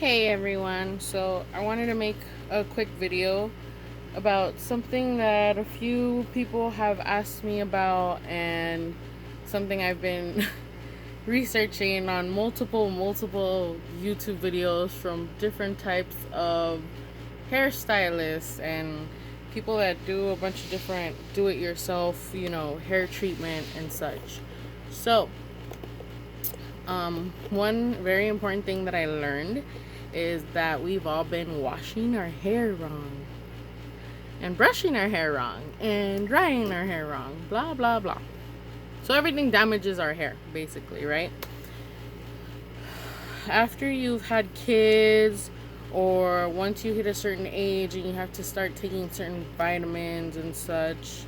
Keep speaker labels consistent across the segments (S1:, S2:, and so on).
S1: Hey everyone, so I wanted to make a quick video about something that a few people have asked me about and something I've been researching on multiple YouTube videos from different types of hairstylists and people that do a bunch of different do it yourself, hair treatment and such. So, one very important thing that I learned is that we've all been washing our hair wrong and brushing our hair wrong and drying our hair wrong, blah blah blah. So everything damages our hair basically, right? After you've had kids or once you hit a certain age and you have to start taking certain vitamins and such,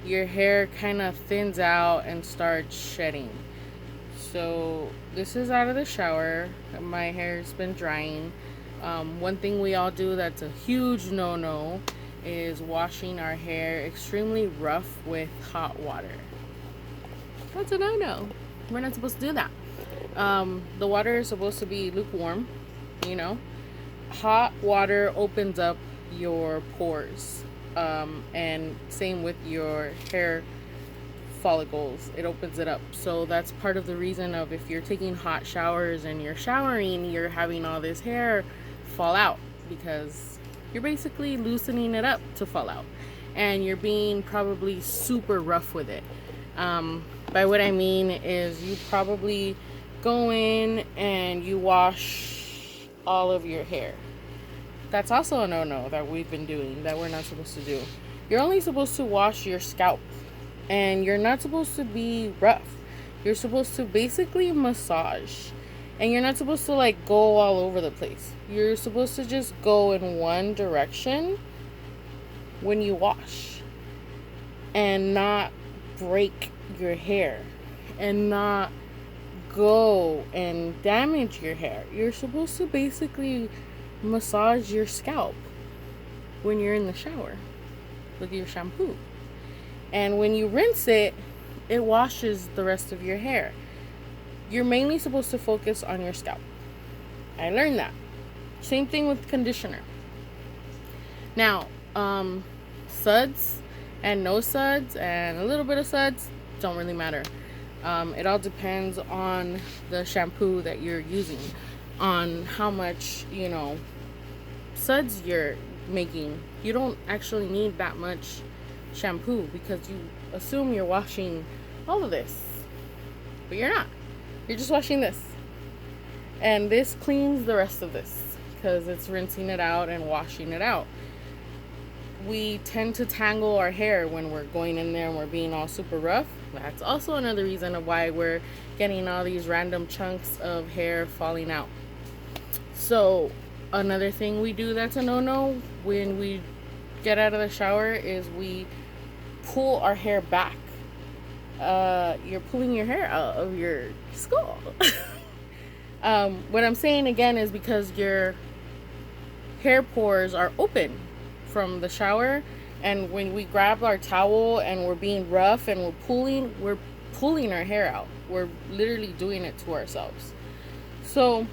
S1: your hair kind of thins out and starts shedding. So this is out of the shower. My hair's been drying. One thing we all do that's a huge no-no is washing our hair extremely rough with hot water. That's a no-no. We're not supposed to do that. The water is supposed to be lukewarm, you know. Hot water opens up your pores. And same with your hair follicles, it opens it up. So that's part of the reason of if you're taking hot showers and you're showering, you're having all this hair fall out because you're basically loosening it up to fall out and you're being probably super rough with it. By what I mean is you probably go in and you wash all of your hair. That's also a no-no that we've been doing that we're not supposed to do. You're only supposed to wash your scalp and you're not supposed to be rough. You're supposed to basically massage. And you're not supposed to like go all over the place. You're supposed to just go in one direction when you wash and not break your hair and not go and damage your hair. You're supposed to basically massage your scalp when you're in the shower with your shampoo. And when you rinse it, it washes the rest of your hair. You're mainly supposed to focus on your scalp. I learned that. Same thing with conditioner. Now, suds and no suds and a little bit of suds don't really matter. It all depends on the shampoo that you're using, on how much, suds you're making. You don't actually need that much shampoo because you assume you're washing all of this, but you're not. You're just washing this, and this cleans the rest of this because it's rinsing it out and washing it out. We tend to tangle our hair when we're going in there and we're being all super rough. That's also another reason of why we're getting all these random chunks of hair falling out. So another thing we do that's a no-no when we get out of the shower is we pull our hair back. You're pulling your hair out of your skull. What I'm saying again is because your hair pores are open from the shower, and when we grab our towel and we're being rough and we're pulling our hair out. We're literally doing it to ourselves. So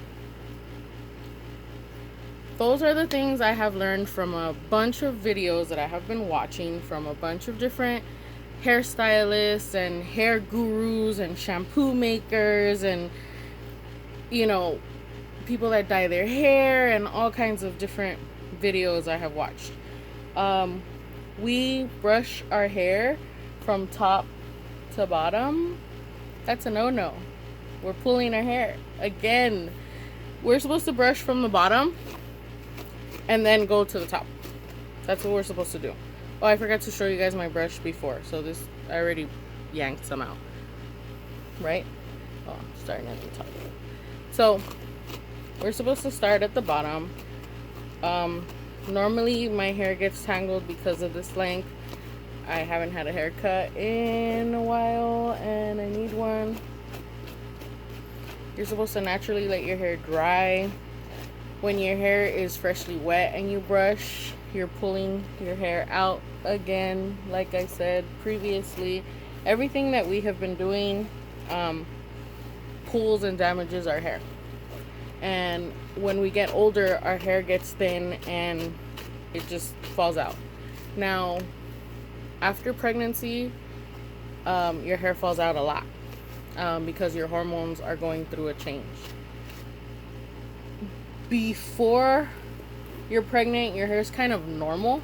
S1: those are the things I have learned from a bunch of videos that I have been watching from a bunch of different hairstylists and hair gurus and shampoo makers and people that dye their hair and all kinds of different videos I have watched. We brush our hair from top to bottom. That's a no-no. We're pulling our hair. Again, we're supposed to brush from the bottom and then go to the top. That's what we're supposed to do. Oh, I forgot to show you guys my brush before. So this, I already yanked some out. Right? Oh, starting at the top. So, we're supposed to start at the bottom. Normally my hair gets tangled because of this length. I haven't had a haircut in a while and I need one. You're supposed to naturally let your hair dry. When your hair is freshly wet and you brush, you're pulling your hair out again. Like I said previously, everything that we have been doing pulls and damages our hair. And when we get older, our hair gets thin and it just falls out. Now, after pregnancy, your hair falls out a lot because your hormones are going through a change. Before you're pregnant, your hair is kind of normal,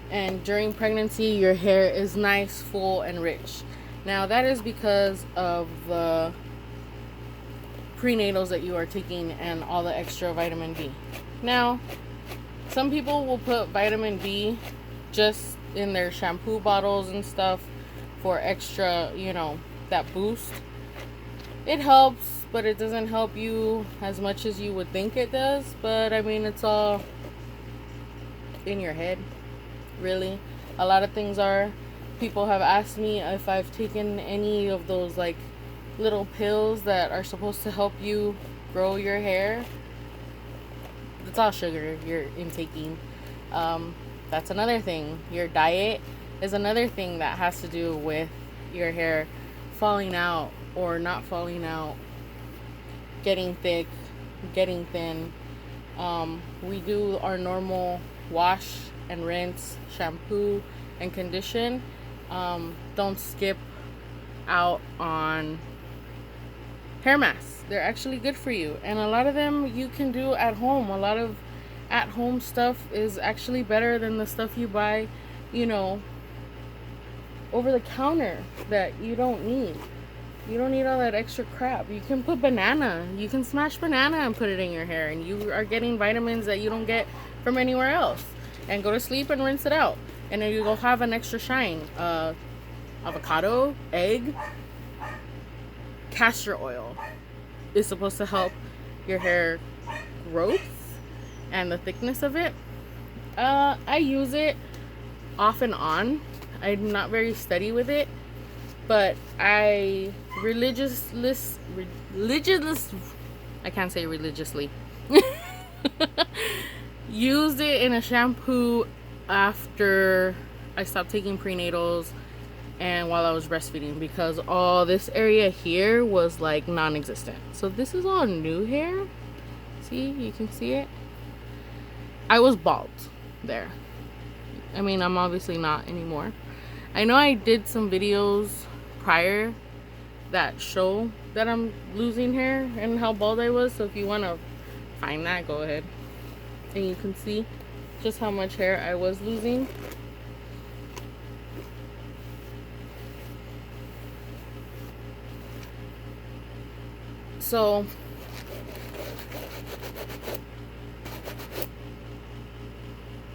S1: and during pregnancy, your hair is nice, full, and rich. Now, that is because of the prenatals that you are taking and all the extra vitamin B. Now, some people will put vitamin B just in their shampoo bottles and stuff for extra, that boost. It helps, but it doesn't help you as much as you would think it does. But I mean, it's all in your head, really. A lot of things are. People have asked me if I've taken any of those like little pills that are supposed to help you grow your hair. It's all sugar you're intaking. That's another thing. Your diet is another thing that has to do with your hair falling out or not falling out, getting thick, getting thin. We do our normal wash and rinse, shampoo and condition. Don't skip out on hair masks. They're actually good for you, and a lot of them you can do at home. A lot of at home stuff is actually better than the stuff you buy, over the counter that you don't need. You don't need all that extra crap. You can put banana. You can smash banana and put it in your hair, and you are getting vitamins that you don't get from anywhere else. And go to sleep and rinse it out, and then you go have an extra shine. Avocado, egg, castor oil is supposed to help your hair growth and the thickness of it. I use it off and on. I'm not very steady with it, but I I can't say religiously used it in a shampoo after I stopped taking prenatals and while I was breastfeeding, because all this area here was like non-existent. So this is all new hair. See, you can see it. I was bald there. I mean, I'm obviously not anymore. I know I did some videos prior that show that I'm losing hair and how bald I was. So if you want to find that, go ahead. And you can see just how much hair I was losing. So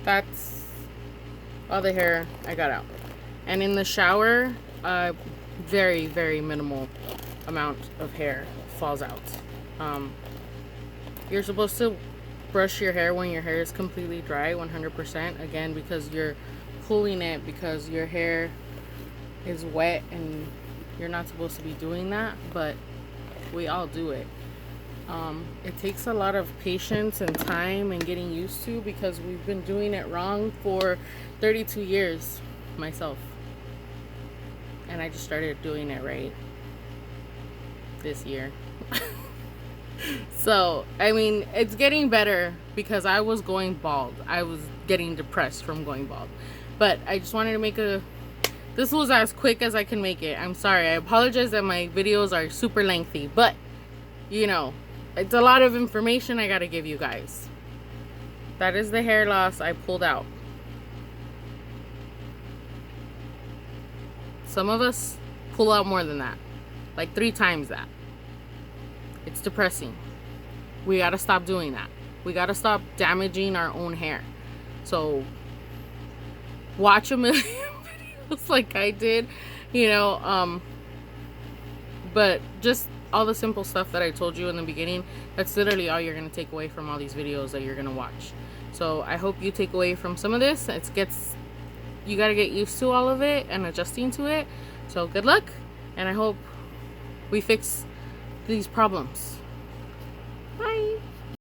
S1: that's all the hair I got out. And in the shower, very, very minimal amount of hair falls out. You're supposed to brush your hair when your hair is completely dry, 100%. Again, because you're pulling it, because your hair is wet and you're not supposed to be doing that, but we all do it. It takes a lot of patience and time and getting used to, because we've been doing it wrong for 32 years myself. And I just started doing it right this year. So, I mean, it's getting better, because I was going bald. I was getting depressed from going bald. But I just wanted to make this was as quick as I can make it. I'm sorry. I apologize that my videos are super lengthy, but it's a lot of information I gotta give you guys. That is the hair loss I pulled out. Some of us pull out more than that, like 3 times that. It's depressing. We gotta stop doing that. We gotta stop damaging our own hair. So watch a million videos like I did, but just all the simple stuff that I told you in the beginning, that's literally all you're gonna take away from all these videos that you're gonna watch. So I hope you take away from some of this. You gotta get used to all of it and adjusting to it. So good luck, and I hope we fix these problems. Bye.